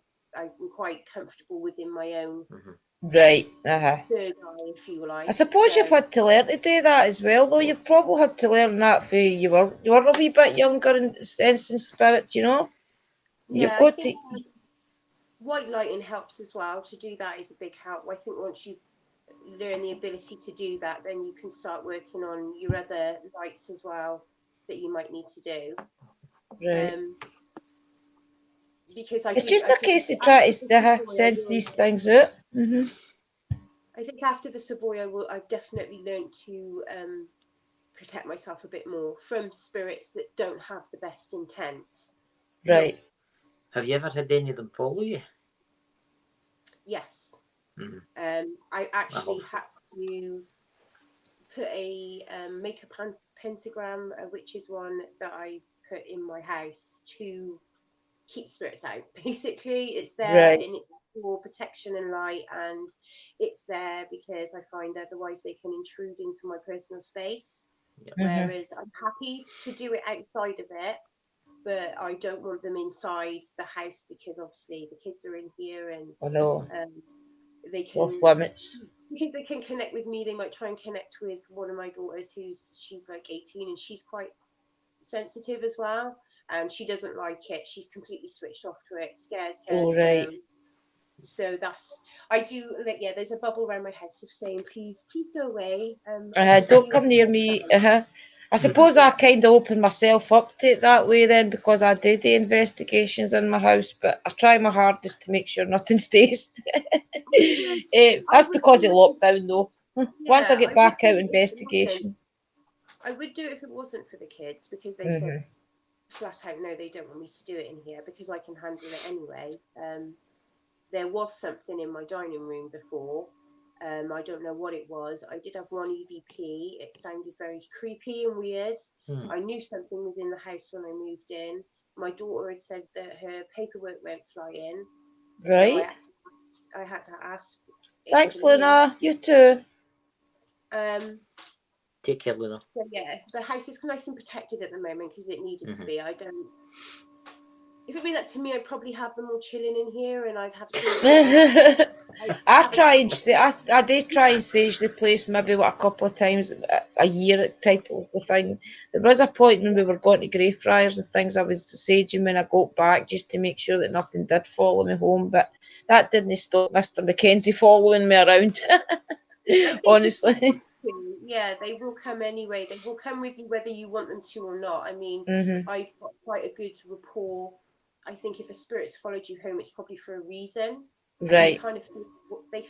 quite comfortable within my own third eye, if you like. I suppose you've had to learn to do that as well, though. You've probably had to learn that for you were a wee bit younger and sensing spirit, you know. Yeah, I think white lighting helps as well. To do that is a big help. I think once you learn the ability to do that, then you can start working on your other lights as well that you might need to do. Because it's just a case of trying to sense these things out. I think after the Savoy, I've definitely learned to protect myself a bit more from spirits that don't have the best intent. Have you ever had any of them follow you? Yes. Mm-hmm. I actually had to put make a pentagram, which is one that I put in my house to keep spirits out. Basically, it's there and it's for protection and light, and it's there because I find otherwise they can intrude into my personal space. Yep. Whereas I'm happy to do it outside of it, but I don't want them inside the house because obviously the kids are in here and they can off limits. They can connect with me. They might try and connect with one of my daughters she's like 18 and she's quite sensitive as well, and she doesn't like it. She's completely switched off to it. It scares her. So that's there's a bubble around my house of saying please go away. Don't come near me. I suppose I kind of opened myself up to it that way then, because I did the investigations in my house, but I try my hardest to make sure nothing stays. That's because of lockdown though. Once I get back out investigation. I would do it if it wasn't for the kids, because they said flat out no, they don't want me to do it in here because I can handle it anyway. There was something in my dining room before. I don't know what it was. I did have one EVP. It sounded very creepy and weird. I knew something was in the house when I moved in. My daughter had said that her paperwork went flying. Right. So I had to ask. Thanks, Luna. You too. Take care, Luna. So yeah, the house is nice and protected at the moment because it needed to be. If it was up to me, I'd probably have them all chilling in here, and I'd have some. I did try and sage the place maybe a couple of times a year type of thing. There was a point when we were going to Greyfriars and things, I was saging when I got back just to make sure that nothing did follow me home, but that didn't stop Mr. Mackenzie following me around. Honestly. Yeah, they will come anyway. They will come with you whether you want them to or not. I mean, I've got quite a good rapport. I think if a spirit's followed you home, it's probably for a reason. Right. They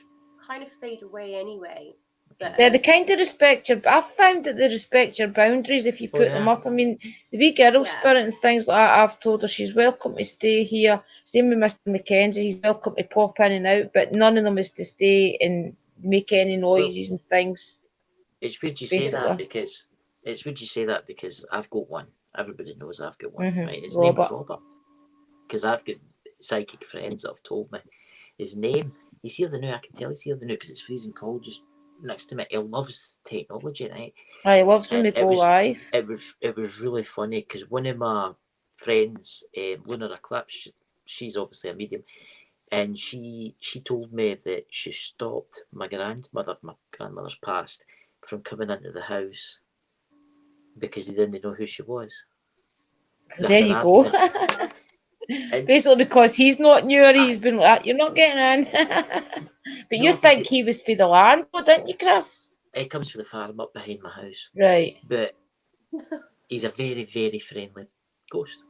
kind of fade away anyway. But, they kind of respect your. I've found that they respect your boundaries if you put them up. I mean, the wee girl spirit and things like that, I've told her she's welcome to stay here. Same with Mr. Mackenzie, he's welcome to pop in and out, but none of them is to stay and make any noises and things. It's weird you say that because I've got one. Everybody knows I've got one. Right? His name's Robert. Because I've got psychic friends that have told me his name. He's here the new. I can tell he's here the new because it's freezing cold just next to me. He loves technology, right? He loves when we go live. It was really funny because one of my friends, Luna Eclipse, she's obviously a medium, and she told me that she stopped my grandmother's passed, from coming into the house because they didn't know who she was. There you go. Basically because he's not new, he's been like, you're not getting in. But you think he was for the land, didn't you, Chris? He comes for the farm up behind my house. Right. But he's a very, very friendly ghost.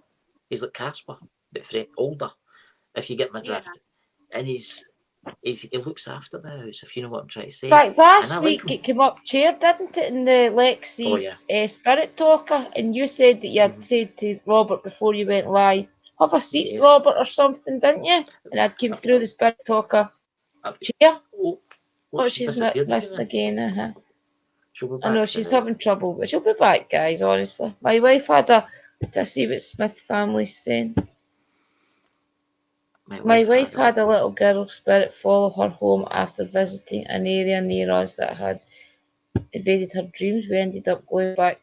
He's like Casper, but older, if you get my drift. And he looks after the house, if you know what I'm trying to say. In fact, last week it came up chair, didn't it, in the Lexi's Spirit Talker, and you said that you had said to Robert before you went live, have a seat, Robert, or something, didn't you? And I came through the Spirit Talker chair. She's missing again. I know she's having trouble, but she'll be back, guys, honestly. My wife had to see what Smith family's saying. My wife had a little girl spirit follow her home after visiting an area near us that had invaded her dreams. We ended up going back to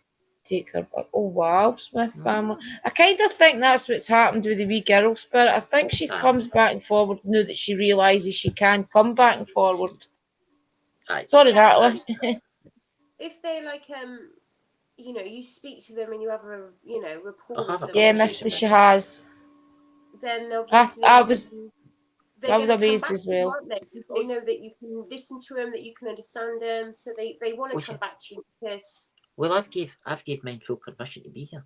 take her back. Oh, wow, Smith family. I kind of think that's what's happened with the wee girl spirit. I think she comes back and forward now that she realises she can come back and forward. Sorry, Natalie. If they you speak to them and you have a, rapport with them. Yeah, Mister, she has. Then obviously I was amazed as well. They know that you can listen to them, that you can understand them, so they want to come back to you because. Well, I've gave mine full permission to be here.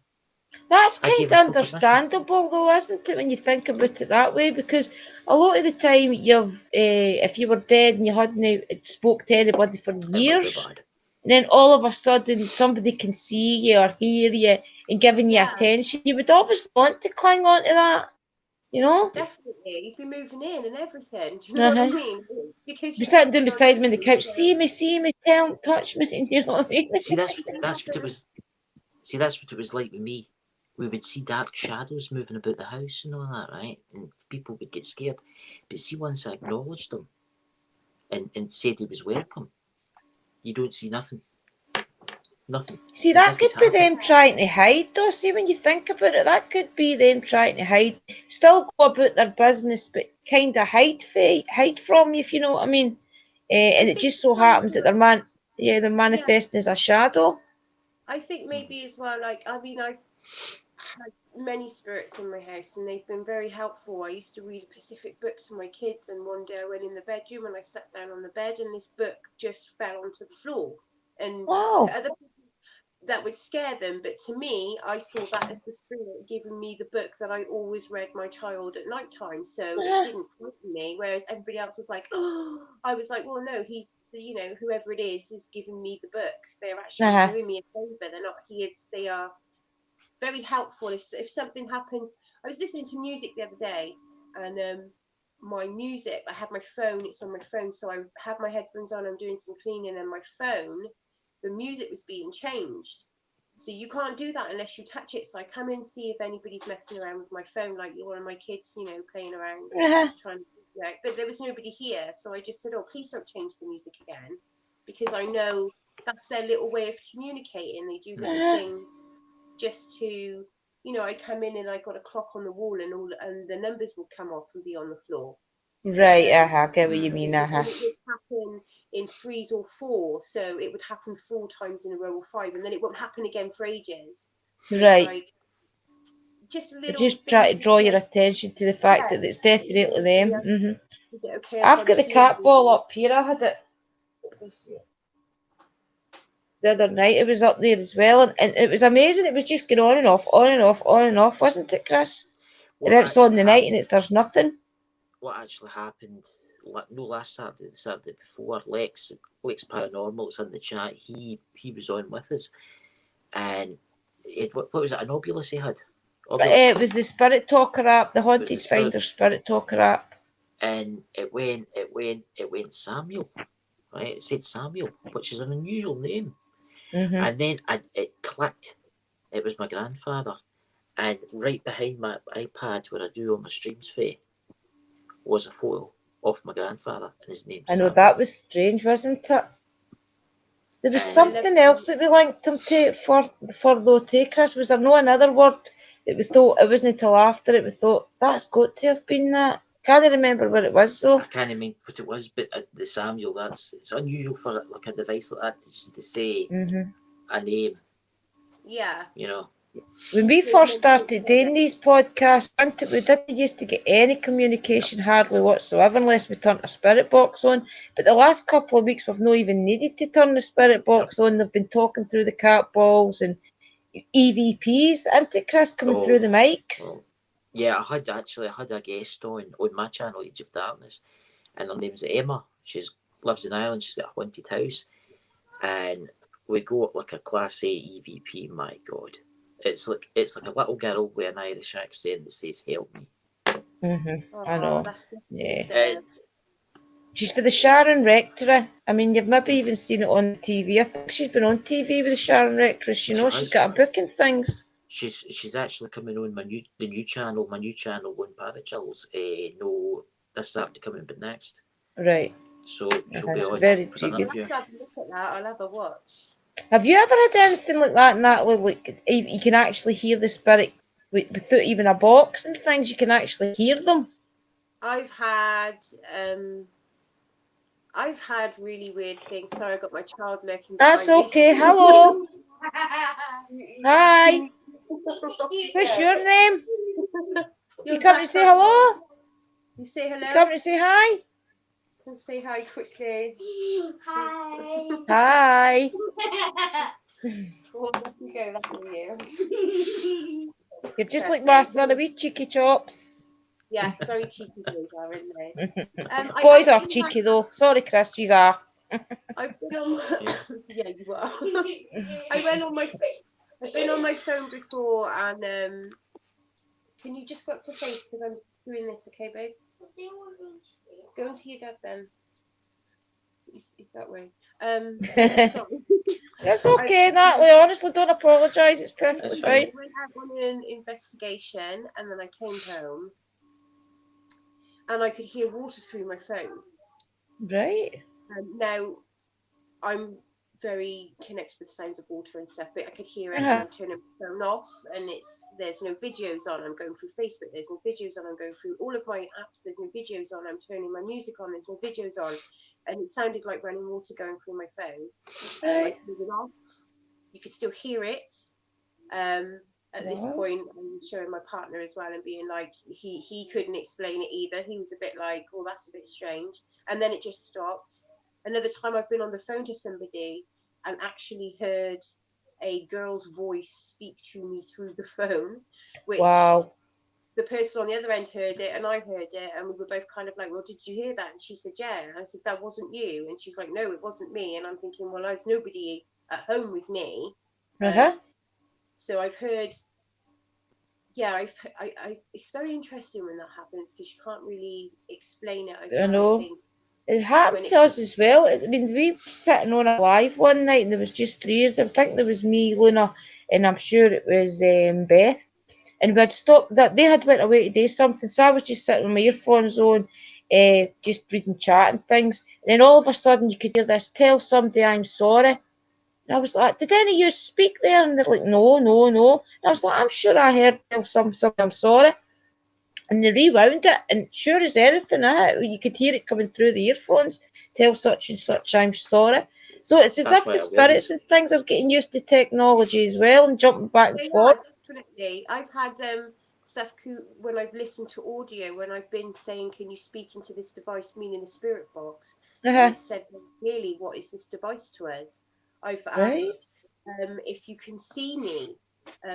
That's kind of understandable, though, isn't it, when you think about it that way? Because a lot of the time, if you were dead and you hadn't spoke to anybody for years, and then all of a sudden somebody can see you or hear you and giving you attention, you would obviously want to cling on to that. you know? Definitely. You'd be moving in and everything. Do you know what I mean? Because Be you sitting just down been on beside me on the couch. so- See me, touch me. You know what I mean? See, that's what it was. See, that's what it was like with me. We would see dark shadows moving about the house and all that, right? And people would get scared. But see, once I acknowledged them and said he was welcome, you don't see nothing. Nothing. See, It's as that if could it's be happened. them trying to hide, though. See, when you think about it, that could be them trying to hide. Still go about their business, but kind of hide from you, if you know what I mean. And it just so happens that they're manifesting as a shadow. I think maybe as well, like, I mean, I've had many spirits in my house and they've been very helpful. I used to read a specific book to my kids, and one day I went in the bedroom and I sat down on the bed and this book just fell onto the floor. And Wow. to other people, that would scare them, but to me, I saw that as the spirit giving me the book that I always read my child at night time, so it didn't frighten me, whereas everybody else was like, oh, I was like, well, no, he's, you know, whoever it is giving me the book. They're actually doing me a favor. They're not here, they are very helpful. If something happens, I was listening to music the other day, and my music, I had my phone, it's on my phone, so I had my headphones on, I'm doing some cleaning, and my phone, the music was being changed. So you can't do that unless you touch it. So I come in, see if anybody's messing around with my phone, like one of my kids, you know, playing around, trying to, you know, but there was nobody here. So I just said, oh, please don't change the music again, because I know that's their little way of communicating. They do little things just to, you know, I come in and I got a clock on the wall and the numbers will come off and be on the floor. Right, I get what you mean, And it would happen in 3s or 4, so it would happen 4 times in a row or 5, and then it won't happen again for ages. So right. it's like just a little. Just try to draw your attention to the fact that it's definitely them. Is it okay? I've got the cat ball up here. I had it the other night. It was up there as well, and it was amazing. It was just going on and off, on and off, on and off, wasn't it, Chris? And then it's on the night, and there's nothing. What actually happened? No, last Saturday, the Saturday before, Lex Paranormal's in the chat. He was on with us, and what was it? An obulus he had. It was the Spirit Talker app, the Haunted Finder Spirit Talker app, and it went Samuel, right? It said Samuel, which is an unusual name, and then it clicked. It was my grandfather, and right behind my iPad where I do all my streams for, was a photo of my grandfather, and his name's I know, Samuel. that was strange, wasn't it? There was something else that we linked him to for though too, Chris. Was there no another word that we thought, it wasn't until after it we thought that's got to have been that? Can't remember what it was though. I can't remember what it was, but the Samuel, it's unusual for like a device like that just to say a name. Yeah. You know. When we first started doing these podcasts, we didn't used to get any communication hardly whatsoever unless we turned a spirit box on. But the last couple of weeks we've not even needed to turn the spirit box on. They've been talking through the cat balls and EVPs, isn't it, Chris, coming through the mics? Yeah, I had a guest on my channel, Age of Darkness, and her name's Emma. She lives in Ireland. She's got a haunted house, and we go up like a Class A EVP. My God, it's like a little girl with an Irish accent that says "Help me." I know. Yeah. She's for the Sharon Rectory. I mean, you've maybe even seen it on TV. I think she's been on TV with the Sharon Rectory. You know, she's got a book and things. She's actually coming on the new channel on Parachills. No, this Saturday coming, but next. Right. So she'll be on. Very intriguing. I'll have a look at that. I'll have a watch. Have you ever had anything like that, Natalie? Like you can actually hear the spirit without even a box and things. You can actually hear them. I've had really weird things. Sorry, I got my child lurking. That's okay. Me. Hello. Hi. What's your name? You come to say hello? You say hello? You come to say hi? Can say hi quickly. Hi. Hi. Oh, let me go. That's you. You're just like my son, a wee cheeky chops. Yes, very cheeky boys are, aren't they? Boys are cheeky though. Sorry, Chris, these are. I've been on. Yeah, you are. I've been on my phone before, and Can you just go up to Faith because I'm doing this, okay, babe? Go and see your dad then. He's that way. Sorry. That's okay, Natalie. Honestly, don't apologise. It's perfectly fine. I went out on an investigation and then I came home and I could hear water through my phone. Right. Now, I'm very connected with sounds of water and stuff, but I could hear it and I'm turning my phone off and there's no videos on. I'm going through Facebook, there's no videos on. I'm going through all of my apps, there's no videos on. I'm turning my music on, there's no videos on. And it sounded like running water going through my phone. I turned it off. You could still hear it. At this point, I was showing my partner as well and being like, he couldn't explain it either. He was a bit like, oh, that's a bit strange. And then it just stopped. Another time I've been on the phone to somebody and actually heard a girl's voice speak to me through the phone, which the person on the other end heard it and I heard it, and we were both kind of like, well, did you hear that? And she said, yeah. And I said, that wasn't you. And she's like, no, it wasn't me. And I'm thinking, well, there's nobody at home with me. So I've heard, it's very interesting when that happens because you can't really explain it. I know. It happened to us as well. I mean, we were sitting on a live one night and there was just 3 of us. I think there was me, Luna, and I'm sure it was Beth. And we'd stopped that they had went away to do something, so I was just sitting with my earphones on, just reading chat and things. And then all of a sudden you could hear this, tell somebody I'm sorry. And I was like, did any of you speak there? And they're like, no. And I was like, I'm sure I heard tell somebody I'm sorry. And they rewound it, and sure as anything, you could hear it coming through the earphones, tell such and such I'm sorry. So it's as if the spirits and things are getting used to technology as well and jumping back and forth. Definitely. I've had stuff when I've listened to audio, when I've been saying, can you speak into this device, meaning the spirit box? And it said clearly, what is this device to us? I've asked if you can see me.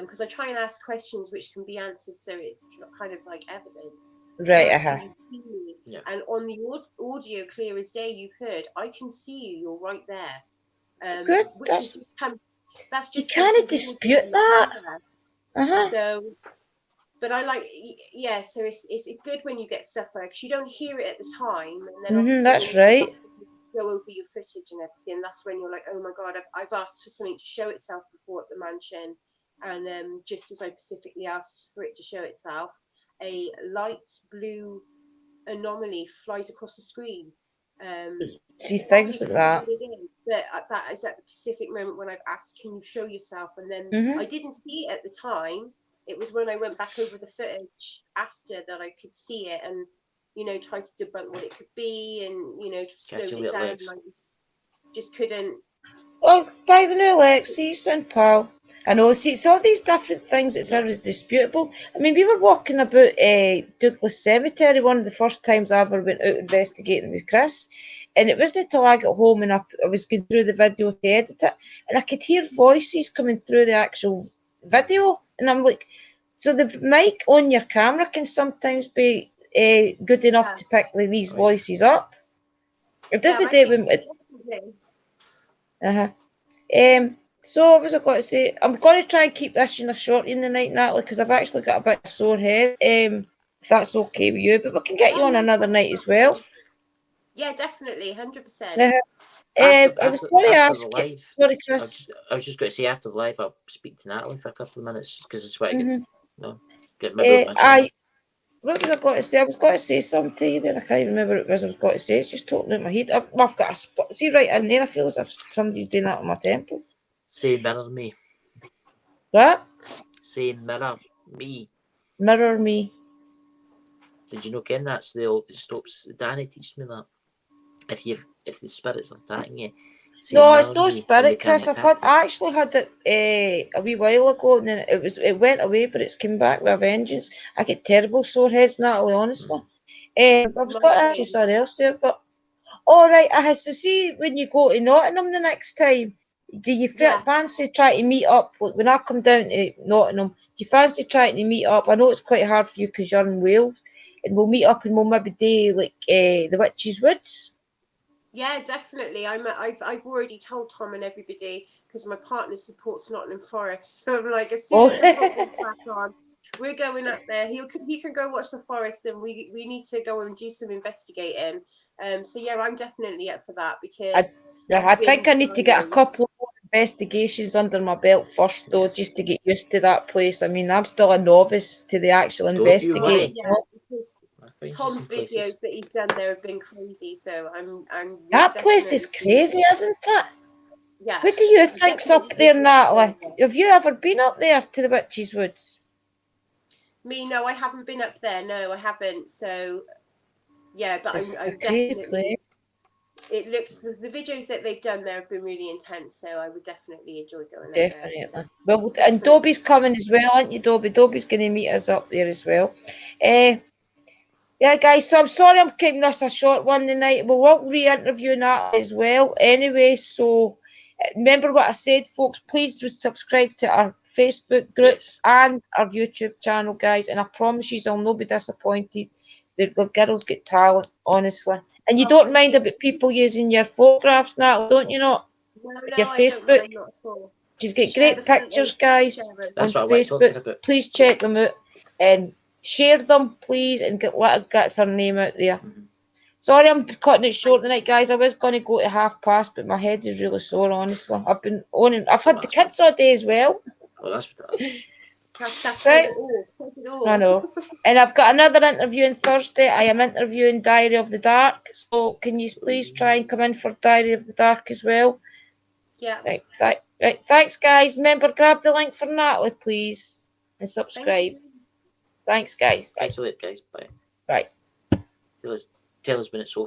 Because I try and ask questions which can be answered, so it's kind of like evidence. Can you see me? Yeah. And on the audio, clear as day, you've heard, I can see you. You're right there. Good. Which is that's just you can't dispute that. So, but I like, So it's good when you get stuff like, because you don't hear it at the time, and then that's right. Go over your footage and everything. That's when you're like, oh my god, I've asked for something to show itself before at the mansion. And just as I specifically asked for it to show itself, a light blue anomaly flies across the screen. See things like that. But that is at the specific moment when I've asked, can you show yourself? And then I didn't see it at the time. It was when I went back over the footage after that I could see it and, try to debunk what it could be and, slowed it down. And I just couldn't. Oh, by the new Lexi, St. Paul. I know, see, it's all these different things that's disputable. I mean, we were walking about Douglas Cemetery one of the first times I ever went out investigating with Chris. And it wasn't until I got home and I was going through the video to edit it, and I could hear voices coming through the actual video. And I'm like, so the mic on your camera can sometimes be good enough to pick these voices up. It doesn't do it. So what was I going to say? I'm going to try and keep this in a short in the night, Natalie, because I've actually got a bit of sore head. If that's okay with you, but we can get you on another night as well. Yeah, definitely, 100%. I was going to ask you. Sorry, Chris. I was just going to say after the live, I'll speak to Natalie for a couple of minutes because it's what I get my What was I going to say? I was going to say something to you then. I can't even remember what it was I was going to say. It's just talking out my head. I've got a spot. See, right in there, I feel as if somebody's doing that on my temple. Say mirror me. What? Say mirror me. Mirror me. Did you know, Ken, that's the old stops? Danny teach me that. If the spirits are attacking you. No, it's no spirit, Chris. I actually had it a wee while ago, and then it went away, but it's come back with a vengeance. I get terrible sore heads, Natalie, honestly. I was going to ask you something else there, but all right. I have to see when you go to Nottingham the next time. Do you fancy trying to meet up? When I come down to Nottingham, do you fancy trying to meet up? I know it's quite hard for you because you're in Wales, and we'll meet up and we'll maybe do like the Witches' Woods. Yeah, definitely. I've already told Tom and everybody because my partner supports Nottingham Forest. So I'm like, as soon as I put this back on, We're going up there. He can go watch the forest, and we need to go and do some investigating. So yeah, I'm definitely up for that because I think I need to get a couple more investigations under my belt first, though, just to get used to that place. I mean, I'm still a novice to the actual investigating. Yeah, because Tom's videos that he's done there have been crazy. So that place is crazy, isn't it? Yeah. What do you think's up there, Natalie? Have you ever been up there to the Witches' Woods? Me, no, I haven't been up there. No, I haven't. So, yeah, but I'm definitely. It looks the videos that they've done there have been really intense. So I would definitely enjoy going definitely. up there. Well, definitely. And Dobby's coming as well, aren't you, Dobby? Dobby's going to meet us up there as well. Yeah, guys. So I'm sorry I'm keeping this a short one tonight. We'll re-interview that as well. Anyway, so. Remember what I said, folks. Please do subscribe to our Facebook group and our YouTube channel, guys. And I promise you, I'll not be disappointed. The girls get talent, honestly. And you don't mind about people using your photographs now, don't you not? No, your Facebook. She's got great pictures, guys, on Facebook. Please check them out and share them, please, and let her get her name out there. Mm-hmm. Sorry, I'm cutting it short tonight, guys. I was going to go to 1:30, but my head is really sore, honestly. I've been on and I've had the kids all day as well. Oh, that's what that is. Says it all. I know. And I've got another interview on Thursday. I am interviewing Diary of the Dark. So can you please try and come in for Diary of the Dark as well? Yeah. Right. Thanks, guys. Remember, grab the link for Natalie, please, and subscribe. Thanks, guys. Thanks a lot, guys. Bye. Right. Tell us when it's over.